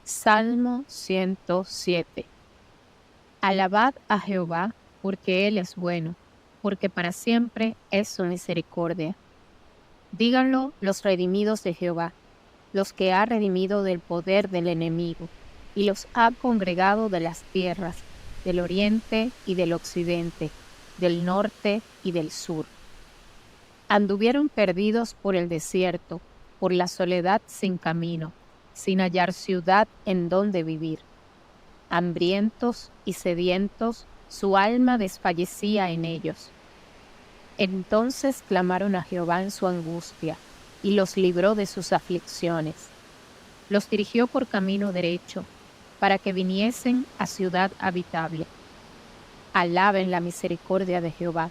Salmo 107. Alabad a Jehová, porque Él es bueno, porque para siempre es su misericordia. Díganlo los redimidos de Jehová, los que ha redimido del poder del enemigo, y los ha congregado de las tierras, del oriente y del occidente, del norte y del sur. Anduvieron perdidos por el desierto, por la soledad sin camino, sin hallar ciudad en donde vivir. Hambrientos y sedientos, su alma desfallecía en ellos. Entonces clamaron a Jehová en su angustia, y los libró de sus aflicciones. Los dirigió por camino derecho, para que viniesen a ciudad habitable. Alaben la misericordia de Jehová,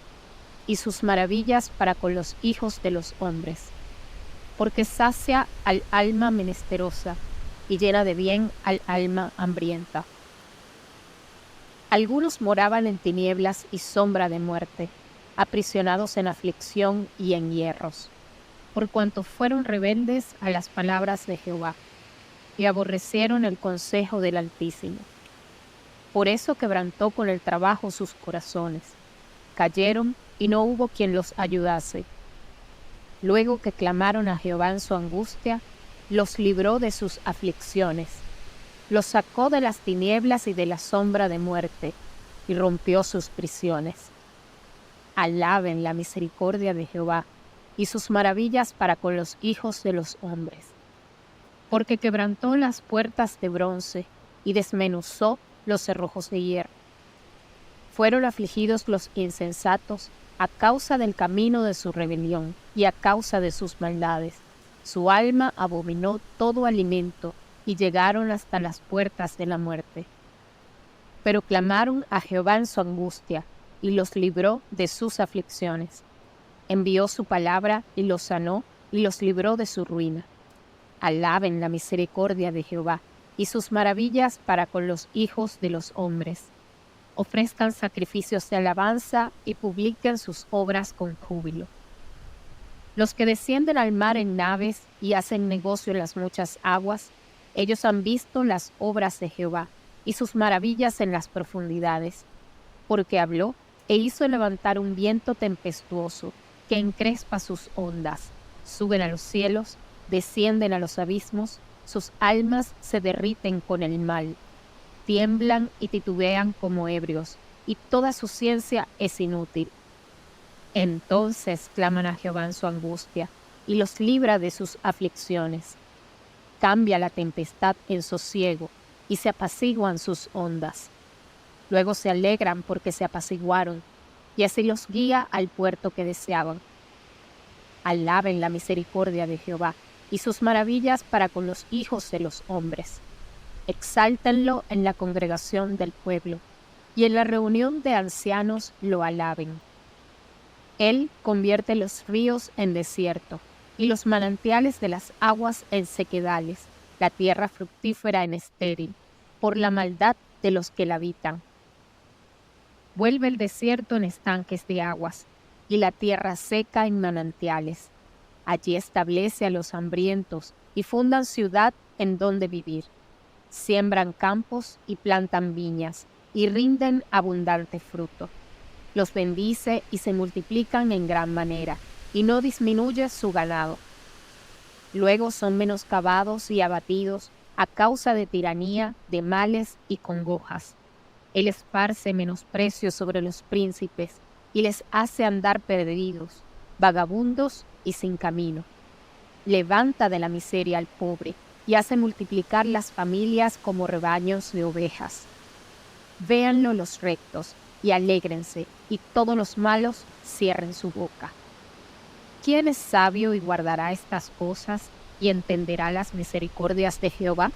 y sus maravillas para con los hijos de los hombres. Porque sacia al alma menesterosa, y llena de bien al alma hambrienta. Algunos moraban en tinieblas y sombra de muerte, aprisionados en aflicción y en hierros, por cuanto fueron rebeldes a las palabras de Jehová, y aborrecieron el consejo del Altísimo. Por eso quebrantó con el trabajo sus corazones, cayeron y no hubo quien los ayudase. Luego que clamaron a Jehová en su angustia, los libró de sus aflicciones. Los sacó de las tinieblas y de la sombra de muerte, y rompió sus prisiones. Alaben la misericordia de Jehová, y sus maravillas para con los hijos de los hombres. Porque quebrantó las puertas de bronce, y desmenuzó los cerrojos de hierro. Fueron afligidos los insensatos a causa del camino de su rebelión, y a causa de sus maldades. Su alma abominó todo alimento, y llegaron hasta las puertas de la muerte. Pero clamaron a Jehová en su angustia, y los libró de sus aflicciones. Envió su palabra, y los sanó, y los libró de su ruina. Alaben la misericordia de Jehová, y sus maravillas para con los hijos de los hombres. Ofrezcan sacrificios de alabanza, y publiquen sus obras con júbilo. Los que descienden al mar en naves, y hacen negocio en las muchas aguas, ellos han visto las obras de Jehová, y sus maravillas en las profundidades. Porque habló, e hizo levantar un viento tempestuoso, que encrespa sus ondas. Suben a los cielos, descienden a los abismos, sus almas se derriten con el mal. Tiemblan y titubean como ebrios, y toda su ciencia es inútil. Entonces claman a Jehová en su angustia, y los libra de sus aflicciones. Cambia la tempestad en sosiego, y se apaciguan sus ondas. Luego se alegran porque se apaciguaron, y así los guía al puerto que deseaban. Alaben la misericordia de Jehová, y sus maravillas para con los hijos de los hombres. Exáltenlo en la congregación del pueblo, y en la reunión de ancianos lo alaben. Él convierte los ríos en desierto, y los manantiales de las aguas en sequedales, la tierra fructífera en estéril, por la maldad de los que la habitan. Vuelve el desierto en estanques de aguas, y la tierra seca en manantiales. Allí establece a los hambrientos, y fundan ciudad en donde vivir. Siembran campos y plantan viñas, y rinden abundante fruto. Los bendice y se multiplican en gran manera, y no disminuye su ganado. Luego son menoscabados y abatidos a causa de tiranía, de males y congojas. Él esparce menosprecio sobre los príncipes, y les hace andar perdidos, vagabundos y sin camino. Levanta de la miseria al pobre, y hace multiplicar las familias como rebaños de ovejas. Véanlo los rectos, y alégrense, y todos los malos cierren su boca. ¿Quién es sabio y guardará estas cosas, y entenderá las misericordias de Jehová?